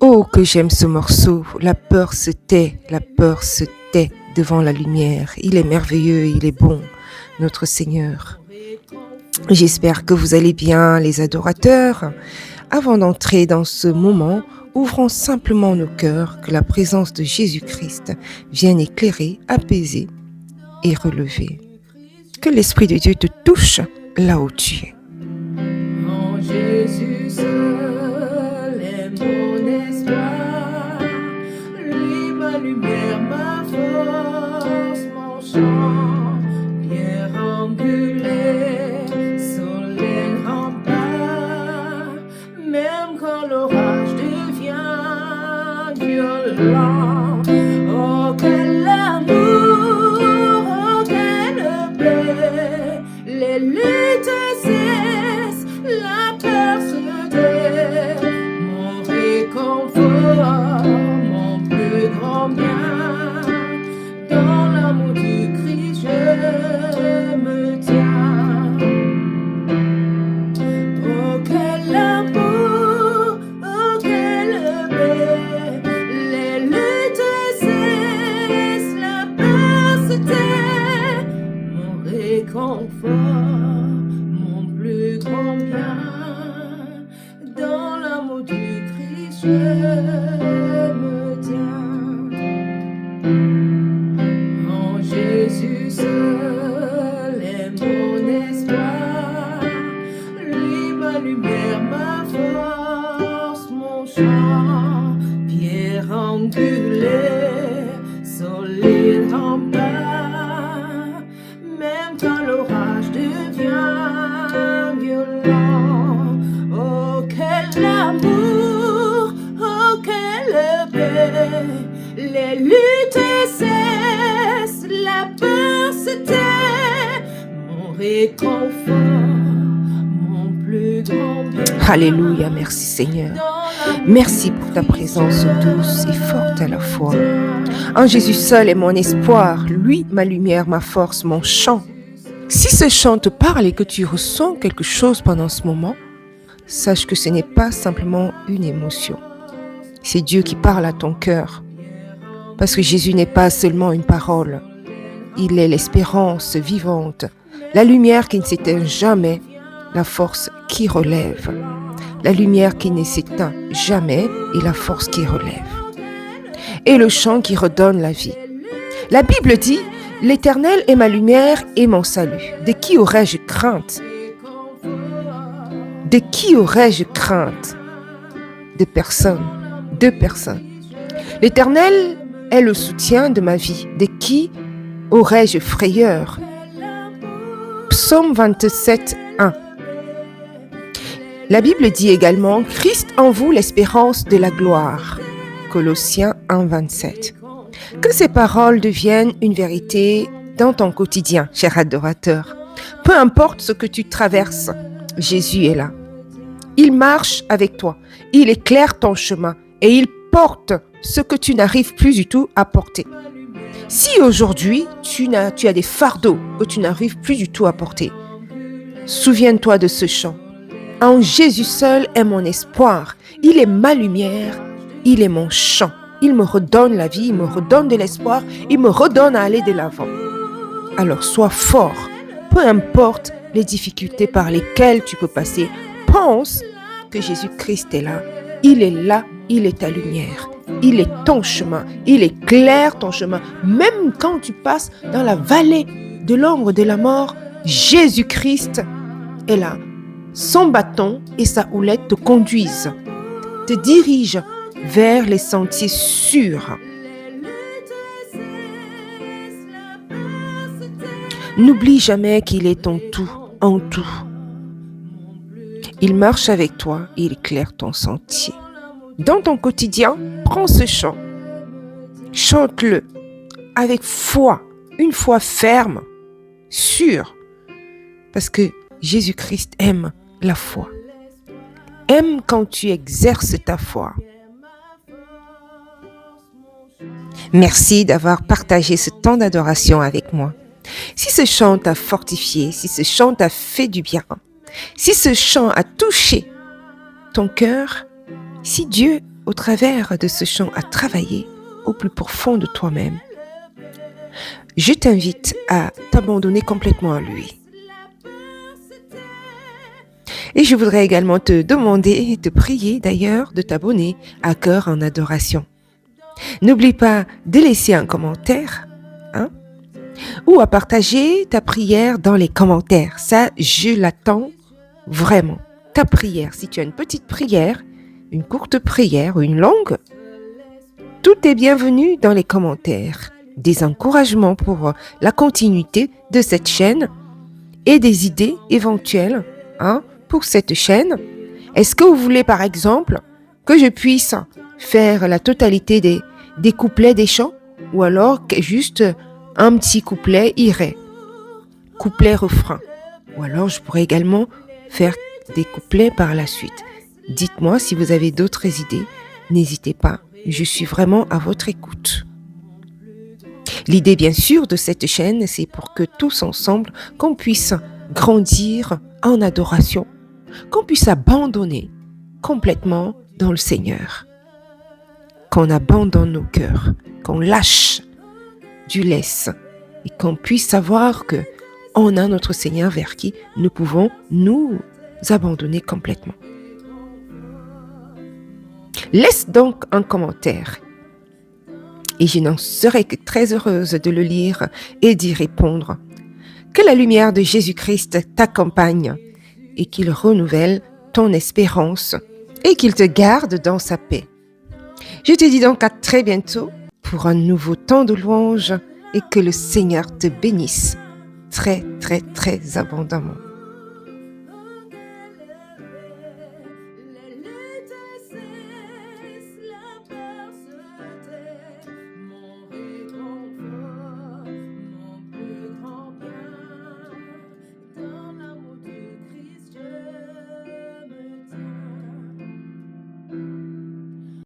Oh, que j'aime ce morceau. La peur se tait devant la lumière. Il est merveilleux, il est bon, notre Seigneur. J'espère que vous allez bien, les adorateurs. Avant d'entrer dans ce moment, ouvrons simplement nos cœurs, que la présence de Jésus-Christ vienne éclairer, apaiser et relever. Que l'Esprit de Dieu te touche là où tu es. En Jésus seul est mon espoir, lui ma lumière, ma force, mon chant, pierre angulaire, soleil rempart, même quand l'orage devient violent. Oh quel amour, oh quelle paix, les luttes cessent, la peur se tait, mon réconfort, mon plus grand bien, dans l'amour du Christ je me tiens. Oh quel amour, oh quelle paix, les luttes cessent, la peur se tait, mon réconfort, mon plus grand bien, dans l'amour du Christ je me tiens. En Jésus seul est mon espoir, lui ma lumière, ma force, mon chant, pierre angulaire, solide rempart, même quand l'orage devient violent. Oh quel amour, oh quelle paix, les luttes cessent, la peur se tait, mon réconfort, mon plus grand bien. Alléluia, merci Seigneur. Merci pour ta présence douce et forte à la fois. En Jésus seul est mon espoir, lui ma lumière, ma force, mon chant. Si ce chant te parle et que tu ressens quelque chose pendant ce moment, sache que ce n'est pas simplement une émotion. C'est Dieu qui parle à ton cœur. Parce que Jésus n'est pas seulement une parole. Il est l'espérance vivante, la lumière qui ne s'éteint jamais, la force qui relève. La lumière qui ne s'éteint jamais et la force qui relève. Et le chant qui redonne la vie. La Bible dit, « L'Éternel est ma lumière et mon salut. De qui aurais-je crainte ? De qui aurais-je crainte ? De personne. De personne. L'Éternel est le soutien de ma vie. De qui aurais-je frayeur ? Psaume 27, 1. La Bible dit également, « Christ en vous l'espérance de la gloire ». Colossiens 1, 27. Que ces paroles deviennent une vérité dans ton quotidien, cher adorateur. Peu importe ce que tu traverses, Jésus est là. Il marche avec toi, il éclaire ton chemin et il porte ce que tu n'arrives plus du tout à porter. Si aujourd'hui, tu as des fardeaux que tu n'arrives plus du tout à porter, souviens-toi de ce chant. En Jésus seul est mon espoir, il est ma lumière, il est mon chant. Il me redonne la vie, il me redonne de l'espoir, il me redonne à aller de l'avant. Alors sois fort, peu importe les difficultés par lesquelles tu peux passer, pense que Jésus-Christ est là, il est ta lumière, il est ton chemin, il éclaire ton chemin. Même quand tu passes dans la vallée de l'ombre de la mort, Jésus-Christ est là. Son bâton et sa houlette te conduisent, te dirigent vers les sentiers sûrs. N'oublie jamais qu'il est ton tout, en tout. Il marche avec toi et il éclaire ton sentier. Dans ton quotidien, prends ce chant. Chante-le avec foi, une foi ferme, sûre. Parce que Jésus-Christ aime la foi. Aime quand tu exerces ta foi. Merci d'avoir partagé ce temps d'adoration avec moi. Si ce chant t'a fortifié, si ce chant t'a fait du bien, si ce chant a touché ton cœur, si Dieu au travers de ce chant à travailler au plus profond de toi-même. Je t'invite à t'abandonner complètement à lui. Et je voudrais également te demander, te prier d'ailleurs, de t'abonner à Cœur en Adoration. N'oublie pas de laisser un commentaire, ou à partager ta prière dans les commentaires. Ça, je l'attends vraiment. Ta prière, si tu as une petite prière, une courte prière ou une longue, tout est bienvenu dans les commentaires. Des encouragements pour la continuité de cette chaîne et des idées éventuelles pour cette chaîne. Est-ce que vous voulez par exemple que je puisse faire la totalité des couplets des chants ou alors que juste un petit couplet irait, couplet refrain, ou alors je pourrais également faire des couplets par la suite. Dites-moi si vous avez d'autres idées, n'hésitez pas, je suis vraiment à votre écoute. L'idée bien sûr de cette chaîne, c'est pour que tous ensemble, qu'on puisse grandir en adoration, qu'on puisse abandonner complètement dans le Seigneur, qu'on abandonne nos cœurs, qu'on lâche du lest et qu'on puisse savoir que on a notre Seigneur vers qui nous pouvons nous abandonner complètement. Laisse donc un commentaire et je n'en serai que très heureuse de le lire et d'y répondre. Que la lumière de Jésus-Christ t'accompagne et qu'il renouvelle ton espérance et qu'il te garde dans sa paix. Je te dis donc à très bientôt pour un nouveau temps de louange et que le Seigneur te bénisse très, très, très abondamment.